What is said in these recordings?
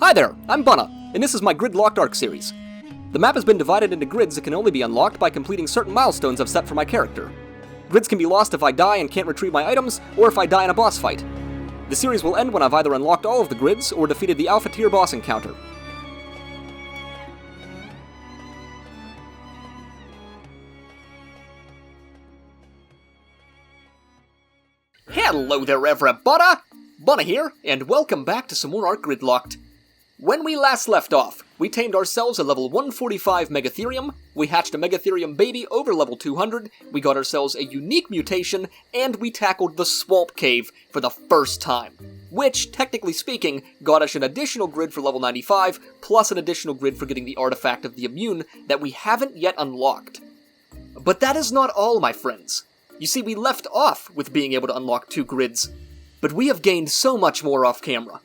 Hi there, I'm Bunna, and this is my Grid-Locked ARK series. The map has been divided into grids that can only be unlocked by completing certain milestones I've set for my character. Grids can be lost if I die and can't retrieve my items, or if I die in a boss fight. The series will end when I've either unlocked all of the grids, or defeated the Alpha Tier boss encounter. Hello there, everybody! Bunna here, and welcome back to some more ARK Grid-Locked. When we last left off, we tamed ourselves a level 145 Megatherium, we hatched a Megatherium baby over level 200, we got ourselves a unique mutation, and we tackled the Swamp Cave for the first time. Which, technically speaking, got us an additional grid for level 95, plus an additional grid for getting the Artifact of the Immune that we haven't yet unlocked. But that is not all, my friends. You see, we left off with being able to unlock 2 grids, but we have gained so much more off-camera.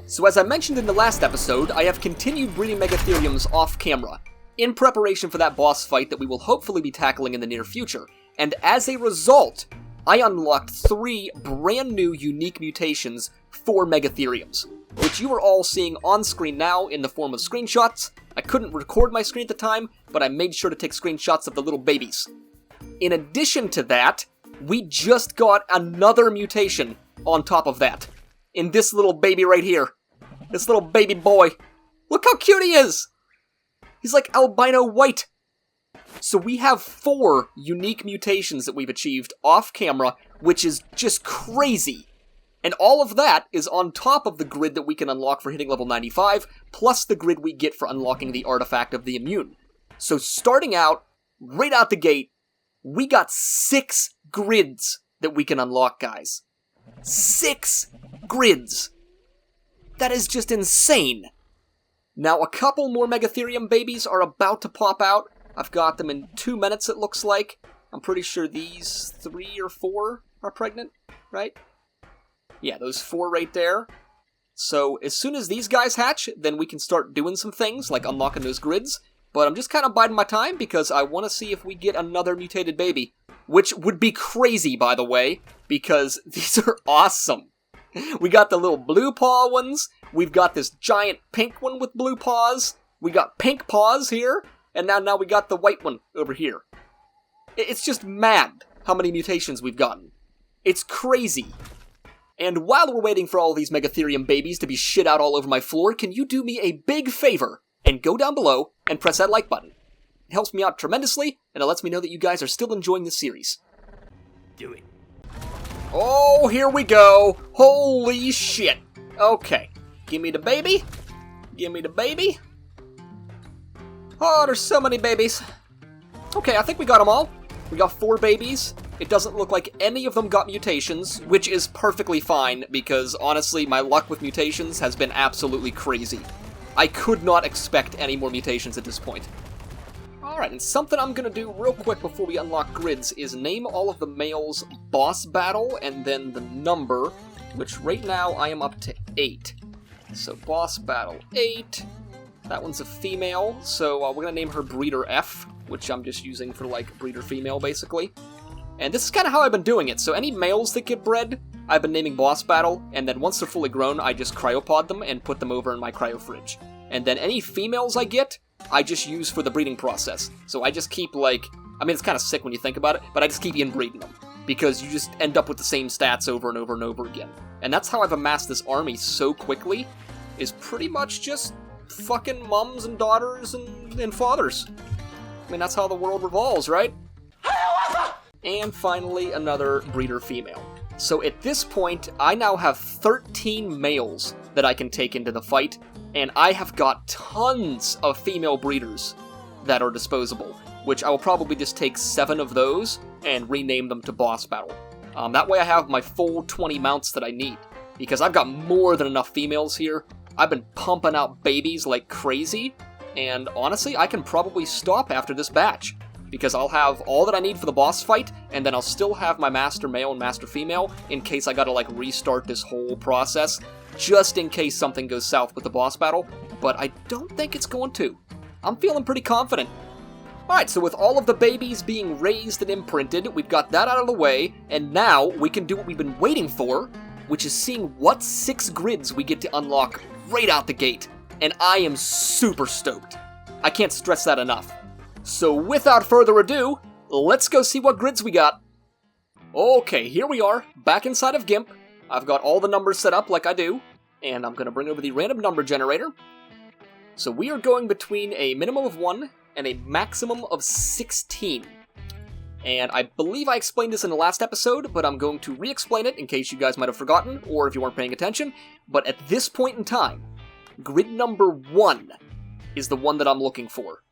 So as I mentioned in the last episode, I have continued breeding Megatheriums off-camera, in preparation for that boss fight that we will hopefully be tackling in the near future, and as a result, I unlocked 3 brand new unique mutations for Megatheriums, which you are all seeing on screen now in the form of screenshots. I couldn't record my screen at the time, but I made sure to take screenshots of the little babies. In addition to that, we just got another mutation on top of that, in this little baby right here. This little baby boy. Look how cute he is! He's like albino white. So we have 4 unique mutations that we've achieved off camera, which is just crazy. And all of that is on top of the grid that we can unlock for hitting level 95, plus the grid we get for unlocking the Artifact of the Immune. So starting out, right out the gate, we got 6 grids that we can unlock, guys. 6 grids! That is just insane! Now, a couple more Megatherium babies are about to pop out. I've got them in 2 minutes, it looks like. I'm pretty sure these 3 or 4 are pregnant, right? Yeah, those 4 right there. So, as soon as these guys hatch, then we can start doing some things, like unlocking those grids. But I'm just kind of biding my time, because I want to see if we get another mutated baby. Which would be crazy, by the way, because these are awesome. We got the little blue paw ones, we've got this giant pink one with blue paws, we got pink paws here, and now we got the white one over here. It's just mad how many mutations we've gotten. It's crazy. And while we're waiting for all these Megatherium babies to be shit out all over my floor, can you do me a big favor and go down below and press that like button? It helps me out tremendously, and it lets me know that you guys are still enjoying this series. Do it. Oh, here we go. Holy shit. Okay. Give me the baby. Give me the baby. Oh, there's so many babies. Okay, I think we got them all. We got 4 babies. It doesn't look like any of them got mutations, which is perfectly fine, because honestly, my luck with mutations has been absolutely crazy. I could not expect any more mutations at this point. Alright, and something I'm gonna do real quick before we unlock grids is name all of the males boss battle, and then the number, which right now I am up to 8. So boss battle 8. That one's a female, so we're gonna name her Breeder F, which I'm just using for, like, breeder female, basically. And this is kind of how I've been doing it, so any males that get bred, I've been naming boss battle, and then once they're fully grown, I just cryopod them and put them over in my cryo fridge. And then any females I get, I just use for the breeding process. So I just keep, like, I mean, it's kind of sick when you think about it, but I just keep inbreeding them. Because you just end up with the same stats over and over and over again. And that's how I've amassed this army so quickly, is pretty much just fucking mums and daughters and fathers. I mean, that's how the world revolves, right? And finally, another breeder female. So at this point, I now have 13 males that I can take into the fight, and I have got tons of female breeders that are disposable, which I will probably just take 7 of those and rename them to boss battle. That way I have my full 20 mounts that I need, because I've got more than enough females here. I've been pumping out babies like crazy, and honestly, I can probably stop after this batch, because I'll have all that I need for the boss fight, and then I'll still have my master male and master female in case I gotta, like, restart this whole process, just in case something goes south with the boss battle, but I don't think it's going to. I'm feeling pretty confident. Alright, so with all of the babies being raised and imprinted, we've got that out of the way, and now we can do what we've been waiting for, which is seeing what 6 grids we get to unlock right out the gate, and I am super stoked. I can't stress that enough. So without further ado, let's go see what grids we got. Okay, here we are, back inside of GIMP. I've got all the numbers set up like I do, and I'm going to bring over the random number generator. So we are going between a minimum of 1 and a maximum of 16. And I believe I explained this in the last episode, but I'm going to re-explain it in case you guys might have forgotten, or if you weren't paying attention. But at this point in time, grid number 1 is the one that I'm looking for.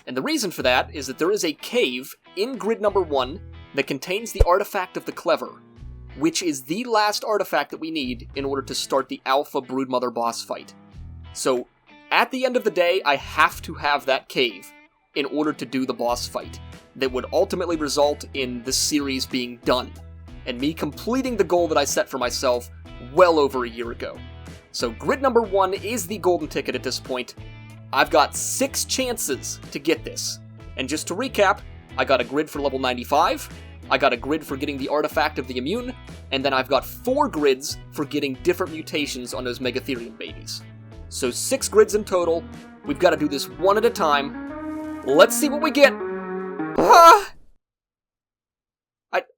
And the reason for that is that there is a cave in grid number 1 that contains the artifact of the Clever, which is the last artifact that we need in order to start the Alpha Broodmother boss fight. So, at the end of the day, I have to have that cave in order to do the boss fight that would ultimately result in the series being done, and me completing the goal that I set for myself well over a year ago. So grid number 1 is the golden ticket at this point. I've got 6 chances to get this. And just to recap, I got a grid for level 95, I got a grid for getting the artifact of the immune, and then I've got 4 grids for getting different mutations on those Megatherium babies. So 6 grids in total. We've got to do this one at a time. Let's see what we get.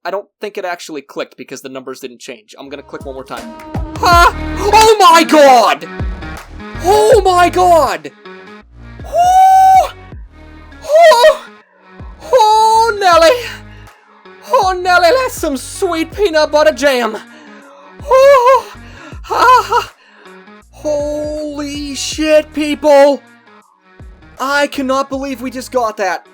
I don't think it actually clicked because the numbers didn't change. I'm gonna click one more time. Oh my god! Oh my god! Oh, Nelly! Oh, Nelly, that's some sweet peanut butter jam! Holy shit, people! I cannot believe we just got that.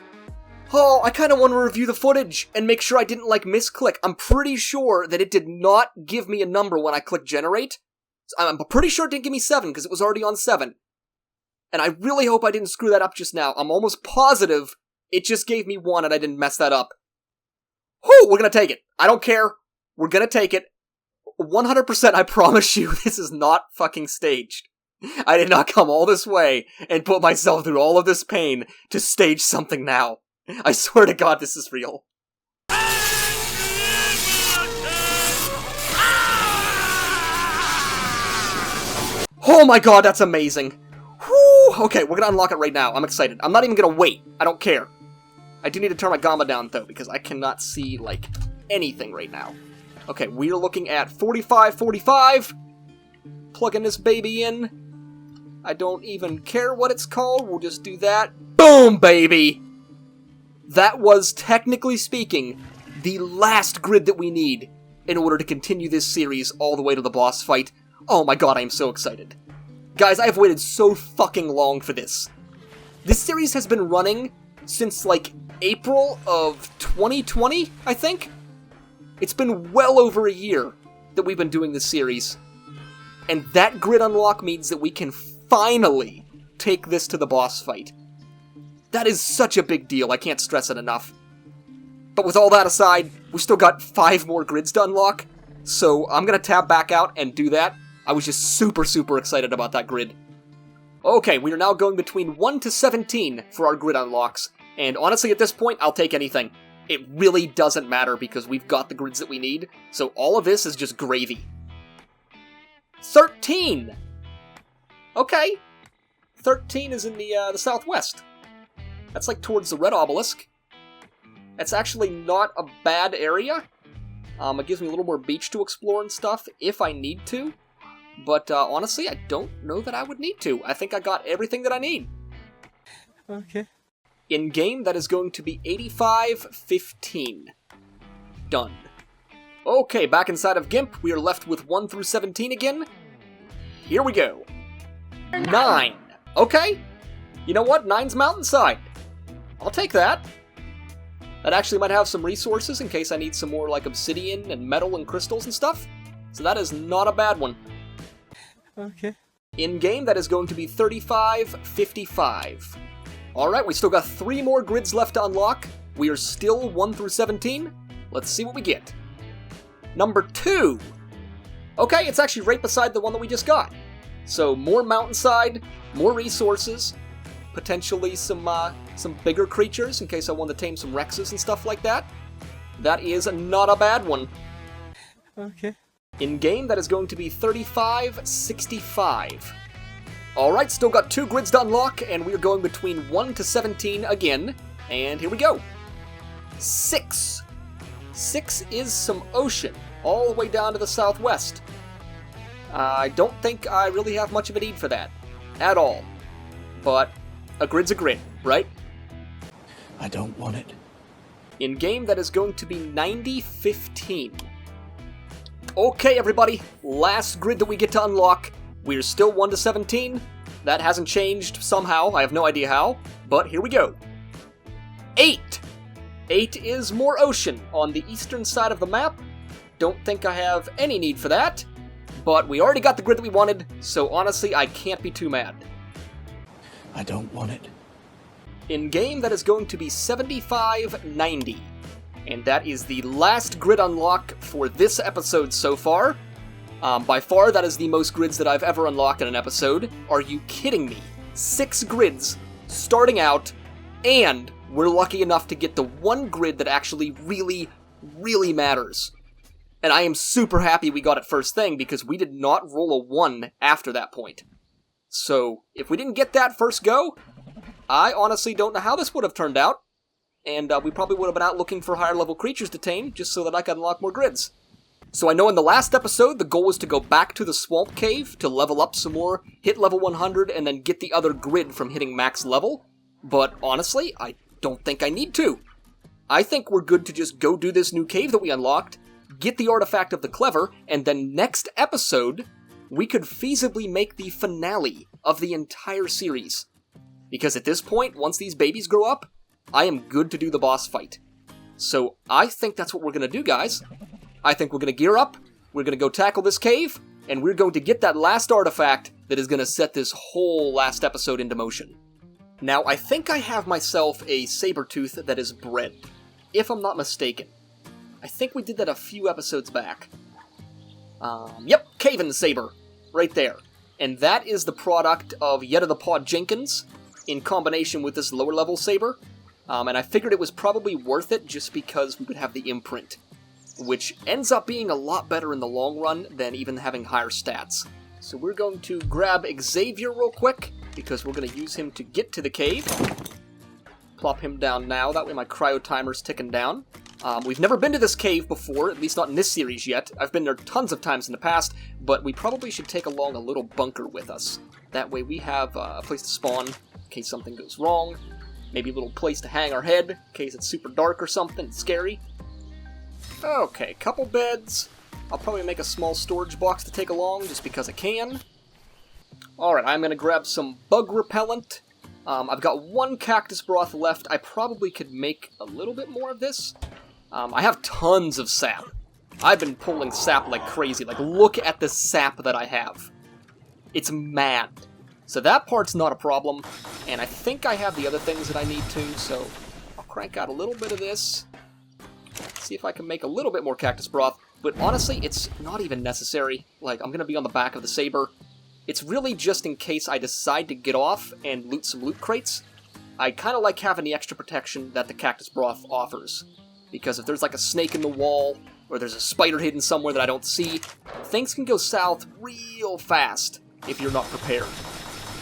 Oh, I kind of want to review the footage and make sure I didn't, misclick. I'm pretty sure that it did not give me a number when I clicked generate. I'm pretty sure it didn't give me 7, because it was already on 7. And I really hope I didn't screw that up just now. I'm almost positive it just gave me 1 and I didn't mess that up. Whew, we're gonna take it. I don't care. We're gonna take it. 100% I promise you, this is not fucking staged. I did not come all this way and put myself through all of this pain to stage something now. I swear to God, this is real. Oh my god, that's amazing. Whew. Okay, we're gonna unlock it right now. I'm excited. I'm not even gonna wait. I don't care. I do need to turn my gamma down, though, because I cannot see, anything right now. Okay, we're looking at 4545. Plugging this baby in. I don't even care what it's called. We'll just do that. Boom, baby! That was, technically speaking, the last grid that we need in order to continue this series all the way to the boss fight. Oh my god, I am so excited. Guys, I've waited so fucking long for this. This series has been running since, April of 2020, I think? It's been well over a year that we've been doing this series. And that grid unlock means that we can finally take this to the boss fight. That is such a big deal, I can't stress it enough. But with all that aside, we still got 5 more grids to unlock, so I'm gonna tab back out and do that. I was just super excited about that grid. Okay, we are now going between 1 to 17 for our grid unlocks, and honestly at this point, I'll take anything. It really doesn't matter because we've got the grids that we need, so all of this is just gravy. 13! Okay. 13 is in the southwest. That's towards the red obelisk. It's actually not a bad area. It gives me a little more beach to explore and stuff if I need to. But honestly, I don't know that I would need to. I think I got everything that I need. Okay. In-game, that is going to be 85-15. Done. Okay, back inside of GIMP, we are left with 1 through 17 again. Here we go. 9. Okay. You know what? 9's mountainside. I'll take that. That actually might have some resources in case I need some more obsidian and metal and crystals and stuff. So that is not a bad one. Okay. In-game, that is going to be 35-55. Alright, we still got 3 more grids left to unlock. We are still 1 through 17. Let's see what we get. Number 2. Okay, it's actually right beside the one that we just got. So more mountainside, more resources, potentially some bigger creatures in case I want to tame some Rexes and stuff like that. That is not a bad one. Okay. In-game, that is going to be 35-65. Alright, still got 2 grids to unlock, and we're going between 1 to 17 again. And here we go. 6. 6 is some ocean, all the way down to the southwest. I don't think I really have much of a need for that, at all. But a grid's a grid, right? I don't want it. In game, that is going to be 90-15. Okay, everybody, last grid that we get to unlock. We're still 1 to 17. That hasn't changed somehow, I have no idea how, but here we go. 8. 8 is more ocean on the eastern side of the map. Don't think I have any need for that, but we already got the grid that we wanted, so honestly, I can't be too mad. I don't want it. In game, that is going to be 75-90, and that is the last grid unlock for this episode so far. By far, that is the most grids that I've ever unlocked in an episode. Are you kidding me? 6 grids, starting out, and we're lucky enough to get the one grid that actually really, really matters. And I am super happy we got it first thing, because we did not roll a 1 after that point. So, if we didn't get that first go, I honestly don't know how this would have turned out. And we probably would have been out looking for higher level creatures to tame, just so that I could unlock more grids. So I know in the last episode, the goal was to go back to the swamp cave to level up some more, hit level 100, and then get the other grid from hitting max level. But honestly, I don't think I need to. I think we're good to just go do this new cave that we unlocked, get the artifact of the clever, and then next episode, we could feasibly make the finale of the entire series. Because at this point, once these babies grow up, I am good to do the boss fight. So I think that's what we're going to do, guys. I think we're going to gear up, we're going to go tackle this cave, and we're going to get that last artifact that is going to set this whole last episode into motion. Now, I think I have myself a saber-tooth that is bred, if I'm not mistaken. I think we did that a few episodes back. Yep, Caven Saber, right there. And that is the product of Yet of the Paw Jenkins, in combination with this lower level saber. And I figured it was probably worth it just because we would have the imprint, which ends up being a lot better in the long run than even having higher stats. So we're going to grab Xavier real quick, because we're going to use him to get to the cave. Plop him down now, that way my cryo timer's ticking down. We've never been to this cave before, at least not in this series yet. I've been there tons of times in the past, but we probably should take along a little bunker with us. That way we have a place to spawn in case something goes wrong. Maybe a little place to hang our head in case it's super dark or something, it's scary. Okay, couple beds. I'll probably make a small storage box to take along just because I can. Alright, I'm going to grab some bug repellent. I've got 1 cactus broth left. I probably could make a little bit more of this. I have tons of sap. I've been pulling sap like crazy. Like, look at the sap that I have. It's mad. So that part's not a problem. And I think I have the other things that I need to, so I'll crank out a little bit of this. See if I can make a little bit more cactus broth. But honestly, it's not even necessary. Like, I'm going to be on the back of the saber. It's really just in case I decide to get off and loot some loot crates. I kind of like having the extra protection that the cactus broth offers. Because if there's like a snake in the wall, or there's a spider hidden somewhere that I don't see, things can go south real fast if you're not prepared.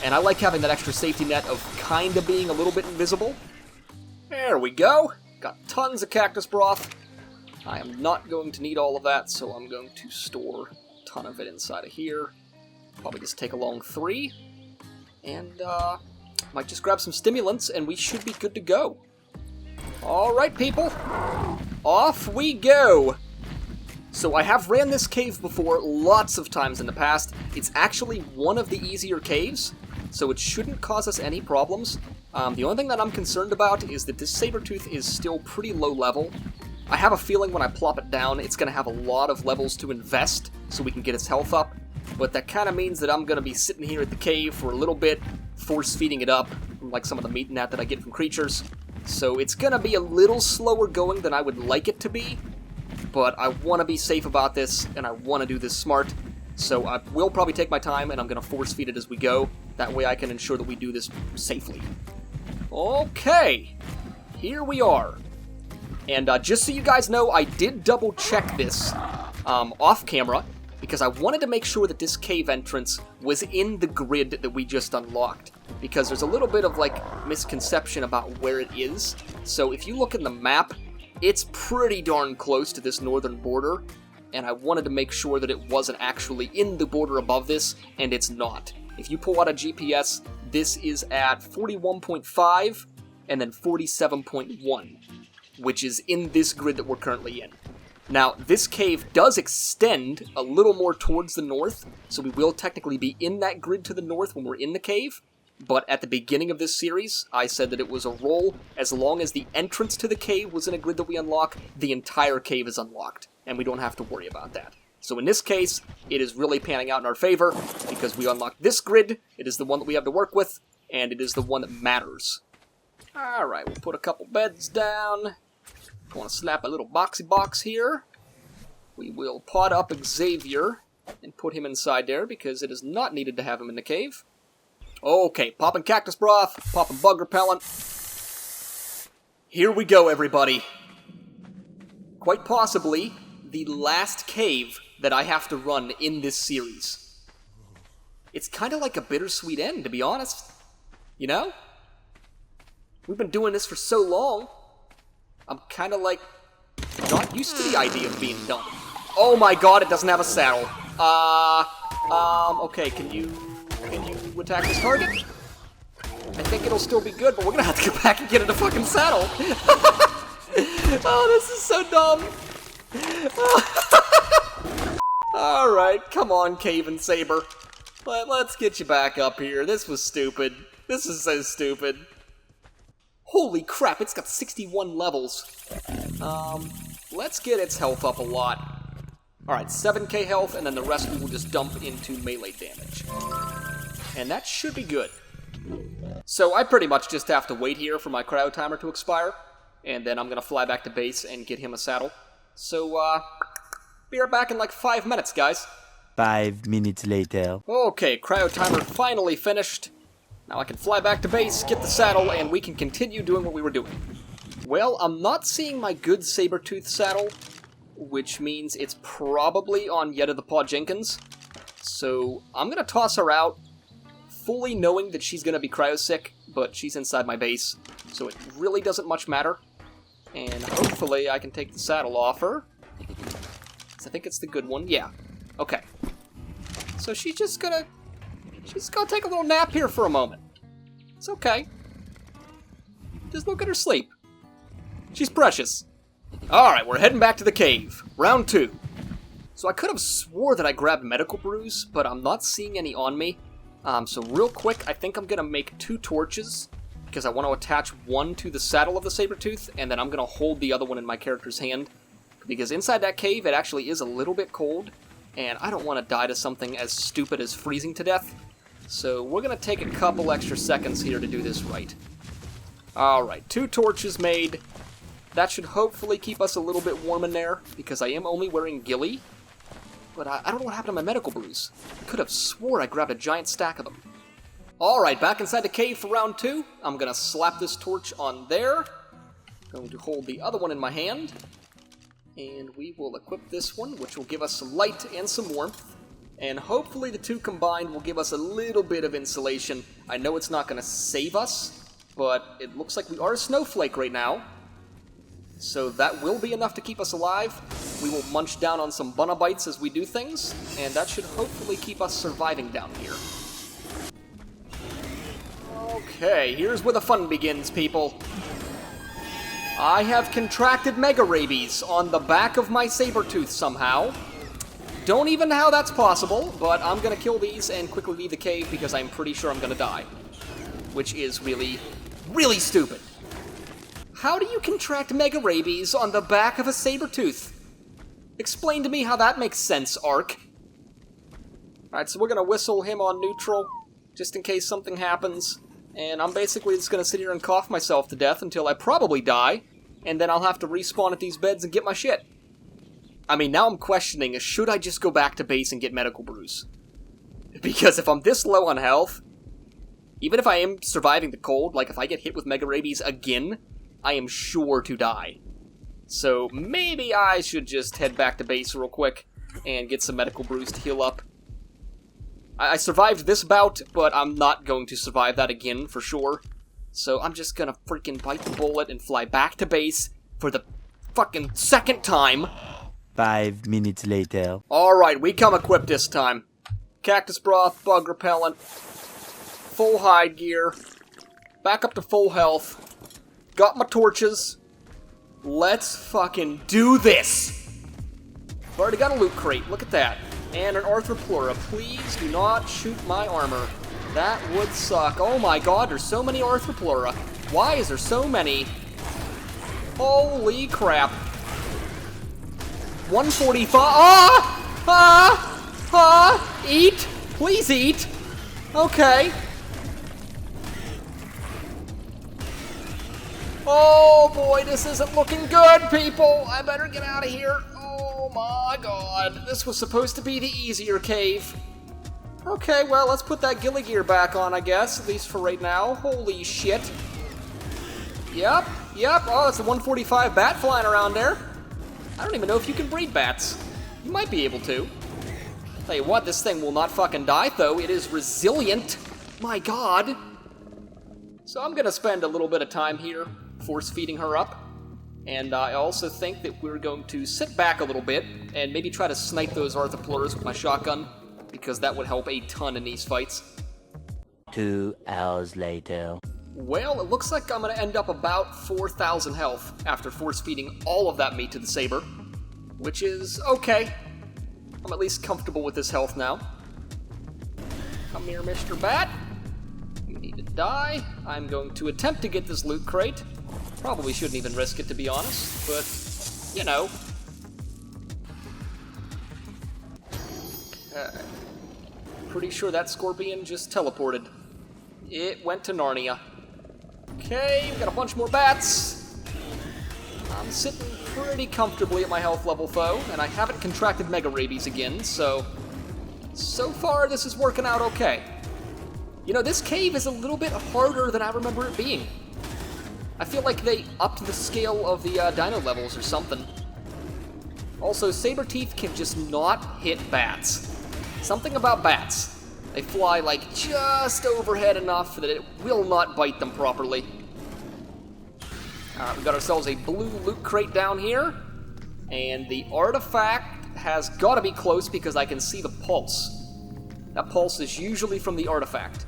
And I like having that extra safety net of kind of being a little bit invisible. There we go. Got tons of cactus broth. I am not going to need all of that, so I'm going to store a ton of it inside of here. Probably just take along 3. And, might just grab some stimulants, and we should be good to go. Alright, people. Off we go! So I have ran this cave before lots of times in the past. It's actually one of the easier caves, so it shouldn't cause us any problems. The only thing that I'm concerned about is that this saber-tooth is still pretty low level. I have a feeling when I plop it down, it's going to have a lot of levels to invest so we can get its health up. But that kind of means that I'm going to be sitting here at the cave for a little bit, force-feeding it up, like some of the meat and that I get from creatures. So it's going to be a little slower going than I would like it to be, but I want to be safe about this, and I want to do this smart. So I will probably take my time, and I'm going to force-feed it as we go. That way I can ensure that we do this safely. Okay, here we are. And just so you guys know, I did double-check this off-camera. because I wanted to make sure that this cave entrance was in the grid that we just unlocked, because there's a little bit of, like, misconception about where it is. So if you look in the map, it's pretty darn close to this northern border, and I wanted to make sure that it wasn't actually in the border above this, and it's not. If you pull out a GPS, this is at 41.5 and then 47.1, which is in this grid that we're currently in. Now, this cave does extend a little more towards the north, so we will technically be in that grid to the north when we're in the cave, but at the beginning of this series, I said that it was a roll. As long as the entrance to the cave was in a grid that we unlock, the entire cave is unlocked, and we don't have to worry about that. So in this case, it is really panning out in our favor, because we unlocked this grid, it is the one that we have to work with, and it is the one that matters. Alright, we'll put a couple beds down. I want to slap a little boxy box here. We will pot up Xavier and put him inside there because it is not needed to have him in the cave. Okay, popping cactus broth, popping bug repellent. Here we go, everybody. Quite possibly the last cave that I have to run in this series. It's kind of like a bittersweet end, to be honest. You know? We've been doing this for so long. I'm kind of, like, not used to the idea of being done. Oh my god, it doesn't have a saddle. Okay, can you attack this target? I think it'll still be good, but we're gonna have to go back and get it a fucking saddle. Oh, this is so dumb. Alright, come on, Cave and Saber. Let's get you back up here. This was stupid. This is so stupid. Holy crap, it's got 61 levels. Let's get its health up a lot. Alright, 7k health, and then the rest we will just dump into melee damage. And that should be good. So I pretty much just have to wait here for my cryo timer to expire, and then I'm gonna fly back to base and get him a saddle. So, be right back in like 5 minutes, guys. 5 minutes later. Okay, cryo timer finally finished. Now I can fly back to base, get the saddle, and we can continue doing what we were doing. Well, I'm not seeing my good saber-tooth saddle, which means it's probably on Yetta the Paw Jenkins. So I'm gonna toss her out, fully knowing that she's gonna be cryo-sick, but she's inside my base, so it really doesn't much matter. And hopefully I can take the saddle off her. I think it's the good one. Yeah. Okay. So she's gonna take a little nap here for a moment. It's okay. Just look at her sleep. She's precious. Alright, we're heading back to the cave. Round 2. So I could have swore that I grabbed medical brews, but I'm not seeing any on me. So real quick, I think I'm gonna make 2 torches, because I want to attach one to the saddle of the saber-tooth, and then I'm gonna hold the other one in my character's hand. Because inside that cave, it actually is a little bit cold, and I don't want to die to something as stupid as freezing to death. So we're going to take a couple extra seconds here to do this right. Alright, 2 torches made. That should hopefully keep us a little bit warm in there, because I am only wearing ghillie. But I don't know what happened to my medical brews. I could have swore I grabbed a giant stack of them. Alright, back inside the cave for round 2. I'm going to slap this torch on there. Going to hold the other one in my hand. And we will equip this one, which will give us some light and some warmth. And hopefully the 2 combined will give us a little bit of insulation. I know it's not going to save us, but it looks like we are a snowflake right now. So that will be enough to keep us alive. We will munch down on some bunna bites as we do things, and that should hopefully keep us surviving down here. Okay, here's where the fun begins, people. I have contracted mega rabies on the back of my saber-tooth somehow. Don't even know how that's possible, but I'm gonna kill these and quickly leave the cave because I'm pretty sure I'm gonna die. Which is really, really stupid. How do you contract mega rabies on the back of a saber-tooth? Explain to me how that makes sense, ARK. Alright, so we're gonna whistle him on neutral, just in case something happens. And I'm basically just gonna sit here and cough myself to death until I probably die, and then I'll have to respawn at these beds and get my shit. I mean, now I'm questioning, should I just go back to base and get medical brews? Because if I'm this low on health, even if I am surviving the cold, like if I get hit with mega rabies again, I am sure to die. So maybe I should just head back to base real quick, and get some medical brews to heal up. I survived this bout, but I'm not going to survive that again for sure. So I'm just gonna freaking bite the bullet and fly back to base for the fucking second time. 5 minutes later. Alright, we come equipped this time. Cactus broth, bug repellent, full hide gear, back up to full health, got my torches. Let's fucking do this! I've already got a loot crate, look at that. And an Arthroplura. Please do not shoot my armor. That would suck. Oh my god, there's so many Arthroplura. Why is there so many? Holy crap. 145. Ah! Ah! Ah! Eat! Please eat! Okay. Oh boy, this isn't looking good, people! I better get out of here. Oh my god. This was supposed to be the easier cave. Okay, well, let's put that ghillie gear back on, I guess, at least for right now. Holy shit. Yep. Oh, it's a 145 bat flying around there. I don't even know if you can breed bats. You might be able to. Tell you what, this thing will not fucking die, though. It is resilient. My god. So I'm gonna spend a little bit of time here force feeding her up. And I also think that we're going to sit back a little bit and maybe try to snipe those Arthropluras with my shotgun, because that would help a ton in these fights. 2 hours later. Well, it looks like I'm going to end up about 4,000 health after force feeding all of that meat to the saber, which is okay. I'm at least comfortable with this health now. Come here, Mr. Bat. You need to die. I'm going to attempt to get this loot crate. Probably shouldn't even risk it, to be honest, but, you know. Pretty sure that scorpion just teleported. It went to Narnia. Okay, we got a bunch more bats. I'm sitting pretty comfortably at my health level, though, and I haven't contracted mega rabies again, so far this is working out okay. You know, this cave is a little bit harder than I remember it being. I feel like they upped the scale of the dino levels or something. Also, saber teeth can just not hit bats. Something about bats. They fly like just overhead enough that it will not bite them properly. Alright, we got ourselves a blue loot crate down here. And the artifact has got to be close because I can see the pulse. That pulse is usually from the artifact.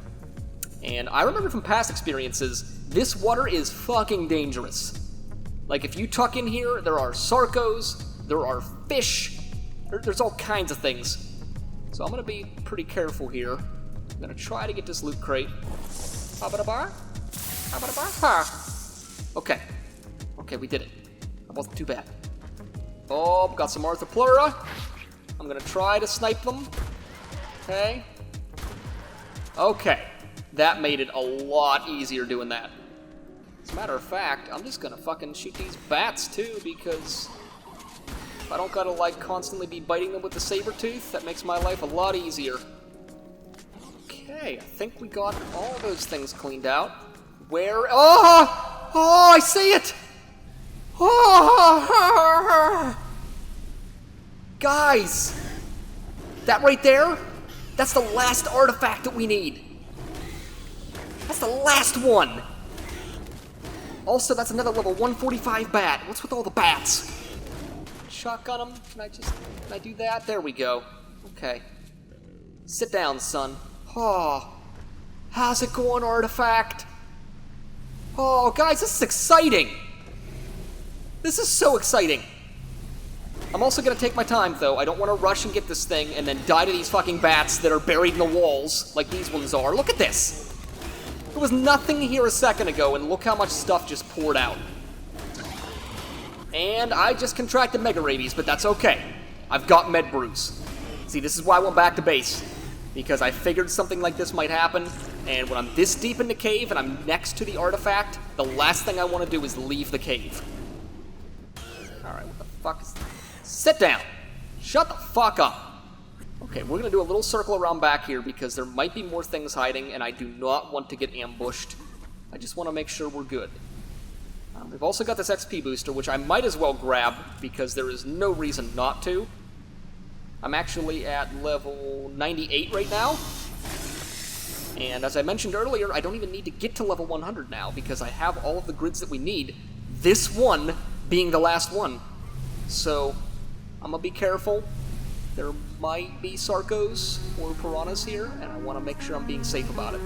And I remember from past experiences, this water is fucking dangerous. Like, if you tuck in here, there are sarcos, there are fish, there's all kinds of things. So I'm gonna be pretty careful here. I'm gonna try to get this loot crate. Okay. Okay, we did it. That wasn't too bad. Oh, got some Arthroplura. I'm gonna try to snipe them. Okay. Okay. That made it a lot easier doing that. As a matter of fact, I'm just gonna fucking shoot these bats too, because if I don't gotta, like, constantly be biting them with the saber tooth, that makes my life a lot easier. Okay, I think we got all those things cleaned out. Where? Oh! Oh, I see it! Oh! Guys! That right there? That's the last artifact that we need. That's the last one! Also, that's another level 145 bat. What's with all the bats? Shotgun them? Can I do that? There we go. Okay. Sit down, son. Oh. How's it going, artifact? Oh, guys, this is exciting! This is so exciting! I'm also gonna take my time, though. I don't want to rush and get this thing and then die to these fucking bats that are buried in the walls, like these ones are. Look at this! There was nothing here a second ago, and look how much stuff just poured out. And I just contracted mega rabies, but that's okay. I've got med brews. See, this is why I went back to base. Because I figured something like this might happen, and when I'm this deep in the cave and I'm next to the artifact, the last thing I want to do is leave the cave. Alright, what the fuck is... Sit down! Shut the fuck up! Okay, we're gonna do a little circle around back here because there might be more things hiding, and I do not want to get ambushed. I just want to make sure we're good. We've also got this XP booster, which I might as well grab because there is no reason not to. I'm actually at level 98 right now. And as I mentioned earlier, I don't even need to get to level 100 now because I have all of the grids that we need. This one being the last one. So, I'm gonna be careful. There might be Sarcos or Piranhas here, and I want to make sure I'm being safe about it.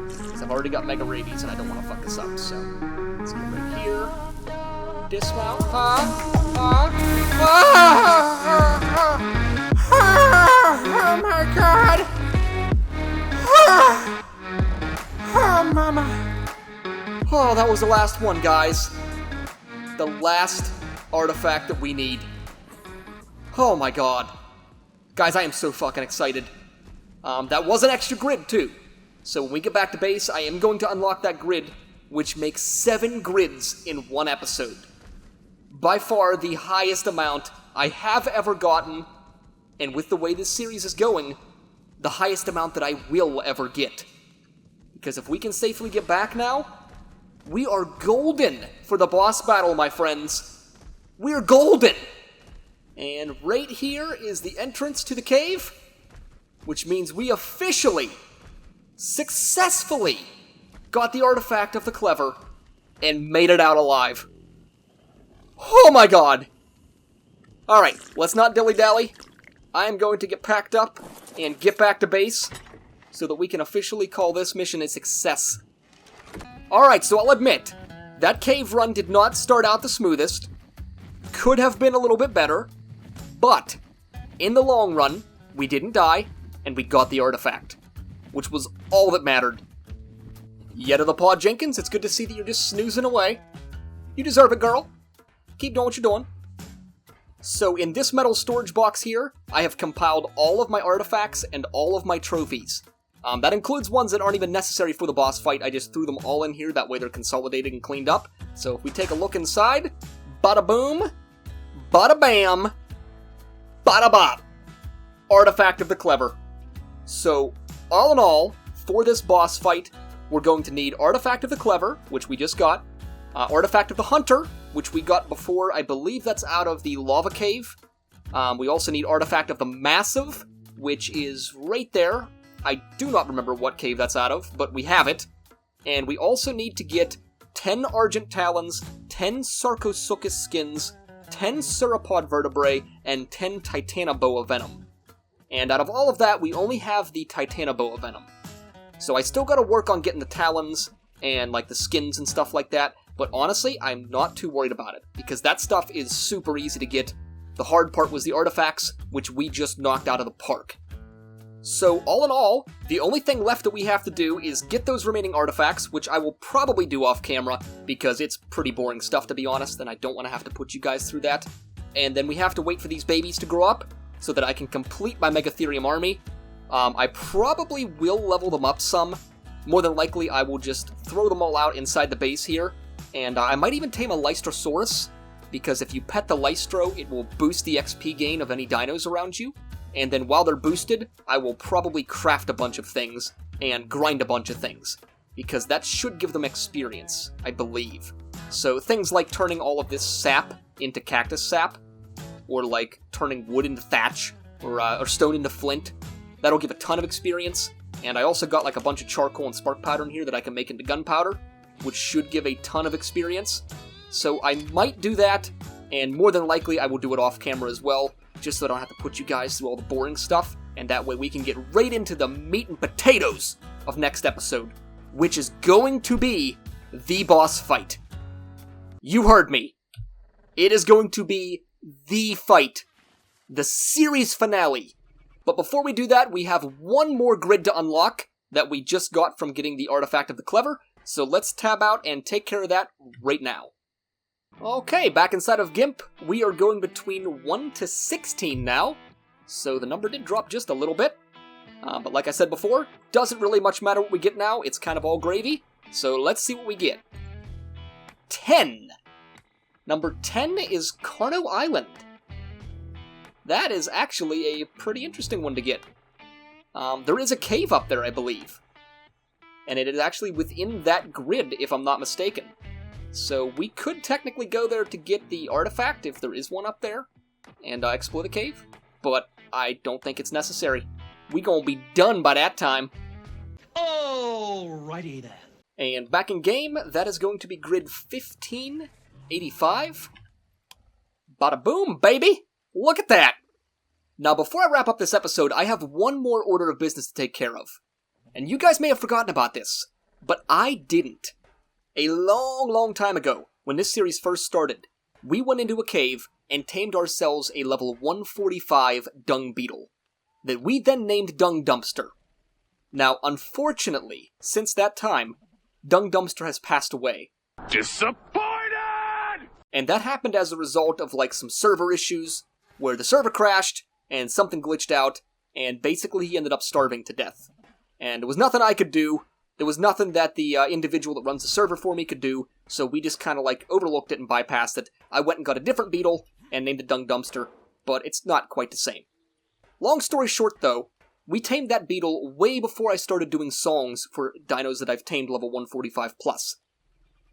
Because I've already got Mega Rabies, and I don't want to fuck this up, so... Let's get right here. Dismount. Oh my god! Oh, mama. Oh, that was the last one, guys. The last artifact that we need. Oh my god. Guys, I am so fucking excited. That was an extra grid, too. So when we get back to base, I am going to unlock that grid, which makes 7 grids in one episode. By far the highest amount I have ever gotten, and with the way this series is going, the highest amount that I will ever get. Because if we can safely get back now, we are golden for the boss battle, my friends. We're golden! And right here is the entrance to the cave, which means we officially, successfully, got the artifact of the clever and made it out alive. Oh my god! Alright, let's not dilly-dally. I am going to get packed up and get back to base so that we can officially call this mission a success. Alright, so I'll admit, that cave run did not start out the smoothest. Could have been a little bit better. But, in the long run, we didn't die, and we got the artifact, which was all that mattered. Yet of the Paw Jenkins, it's good to see that you're just snoozing away. You deserve it, girl. Keep doing what you're doing. So in this metal storage box here, I have compiled all of my artifacts and all of my trophies. That includes ones that aren't even necessary for the boss fight. I just threw them all in here, that way they're consolidated and cleaned up. So if we take a look inside, bada boom, bada bam, bada bop. Artifact of the Clever. So, all in all, for this boss fight, we're going to need Artifact of the Clever, which we just got, Artifact of the Hunter, which we got before, I believe that's out of the Lava Cave. We also need Artifact of the Massive, which is right there. I do not remember what cave that's out of, but we have it. And we also need to get 10 Argent Talons, 10 Sarcosuchus Skins, 10 Sauropod Vertebrae, and 10 Titanoboa Venom. And out of all of that, we only have the Titanoboa Venom. So I still gotta work on getting the Talons, and like the skins and stuff like that, but honestly, I'm not too worried about it, because that stuff is super easy to get. The hard part was the artifacts, which we just knocked out of the park. So, all in all, the only thing left that we have to do is get those remaining artifacts, which I will probably do off camera, because it's pretty boring stuff, to be honest, and I don't want to have to put you guys through that. And then we have to wait for these babies to grow up, so that I can complete my Megatherium army. I probably will level them up some. More than likely, I will just throw them all out inside the base here, and I might even tame a Lystrosaurus, because if you pet the Lystro, it will boost the XP gain of any dinos around you. And then while they're boosted, I will probably craft a bunch of things and grind a bunch of things, because that should give them experience, I believe. So things like turning all of this sap into cactus sap, or like turning wood into thatch, or stone into flint, that'll give a ton of experience. And I also got like a bunch of charcoal and spark powder in here that I can make into gunpowder, which should give a ton of experience. So I might do that, and more than likely I will do it off camera as well, just so I don't have to put you guys through all the boring stuff, and that way we can get right into the meat and potatoes of next episode, which is going to be the boss fight. You heard me. It is going to be the fight. The series finale. But before we do that, we have one more grid to unlock that we just got from getting the Artifact of the Clever, so let's tab out and take care of that right now. Okay, back inside of GIMP, we are going between 1 to 16 now, so the number did drop just a little bit. But like I said before, doesn't really much matter what we get now, it's kind of all gravy, so let's see what we get. 10. Number 10 is Carno Island. That is actually a pretty interesting one to get. There is a cave up there, I believe. And it is actually within that grid, if I'm not mistaken. So we could technically go there to get the artifact, if there is one up there, and explore the cave. But I don't think it's necessary. We gonna be done by that time. Alrighty then. And back in game, that is going to be grid 1585. Bada boom, baby! Look at that! Now, before I wrap up this episode, I have one more order of business to take care of. And you guys may have forgotten about this, but I didn't. A long time ago, when this series first started, we went into a cave and tamed ourselves a level 145 dung beetle, that we then named Dung Dumpster. Now, unfortunately, since that time, Dung Dumpster has passed away. Disappointed! And that happened as a result of, some server issues, where the server crashed, and something glitched out, and basically he ended up starving to death. And there was nothing I could do, there was nothing that the individual that runs the server for me could do, so we just kind of, overlooked it and bypassed it. I went and got a different beetle, and named it Dung Dumpster, but it's not quite the same. Long story short, though, we tamed that beetle way before I started doing songs for dinos that I've tamed level 145 plus.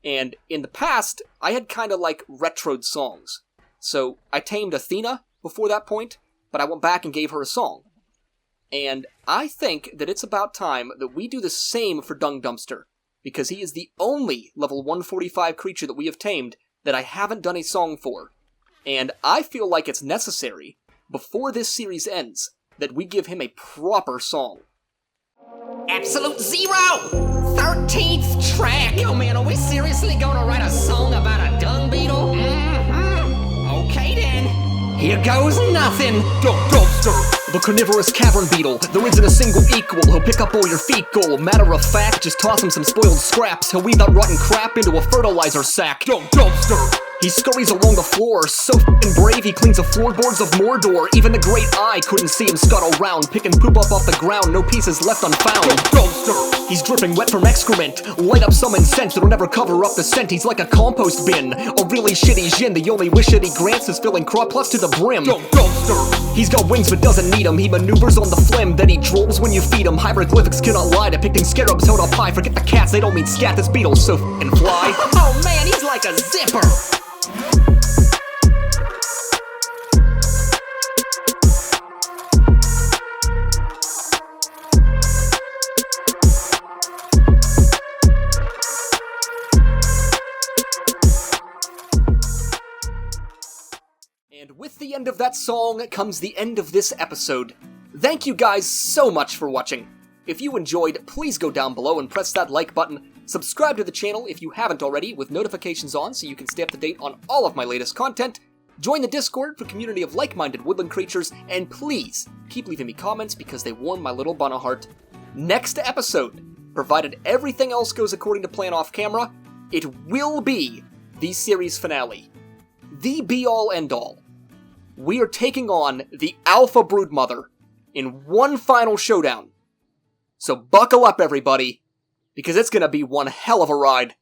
And in the past, I had kind of retroed songs. So I tamed Athena before that point, but I went back and gave her a song. And I think that it's about time that we do the same for Dung Dumpster, because he is the only level 145 creature that we have tamed that I haven't done a song for. And I feel like it's necessary, before this series ends, that we give him a proper song. Absolute Zero! 13th track! Yo, man, are we seriously gonna write a song about a dung beetle? Mm-hmm. Okay, then. Here goes nothing! Dung Dumpster! The carnivorous cavern beetle. There isn't a single equal. He'll pick up all your fecal. Matter of fact, just toss him some spoiled scraps. He'll weave that rotten crap into a fertilizer sack. Dung Dumpster! He scurries along the floor, so f***ing brave he cleans the floorboards of Mordor. Even the great eye couldn't see him scuttle round, picking poop up off the ground, no pieces left unfound. Dumpster! He's dripping wet from excrement, light up some incense that'll never cover up the scent. He's like a compost bin, a really shitty Jin. The only wish that he grants is filling crop plus to the brim. Dumpster! He's got wings but doesn't need them, he maneuvers on the phlegm, then he drools when you feed him. Hieroglyphics cannot lie, depicting scarabs held up high. Forget the cats, they don't mean scat, this beetle's so f***ing fly. Oh man, he's like a zipper! And with the end of that song comes the end of this episode. Thank you guys so much for watching. If you enjoyed, please go down below and press that like button. Subscribe to the channel if you haven't already, with notifications on so you can stay up to date on all of my latest content. Join the Discord for a community of like-minded woodland creatures, and please keep leaving me comments because they warm my little bun of heart. Next episode, provided everything else goes according to plan off camera, it will be the series finale. The be-all end-all. We are taking on the Alpha Broodmother in one final showdown. So buckle up, everybody, because it's gonna be one hell of a ride.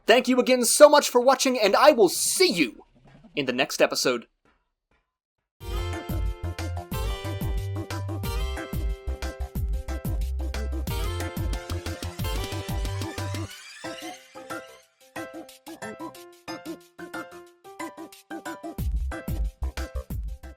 Thank you again so much for watching, and I will see you in the next episode.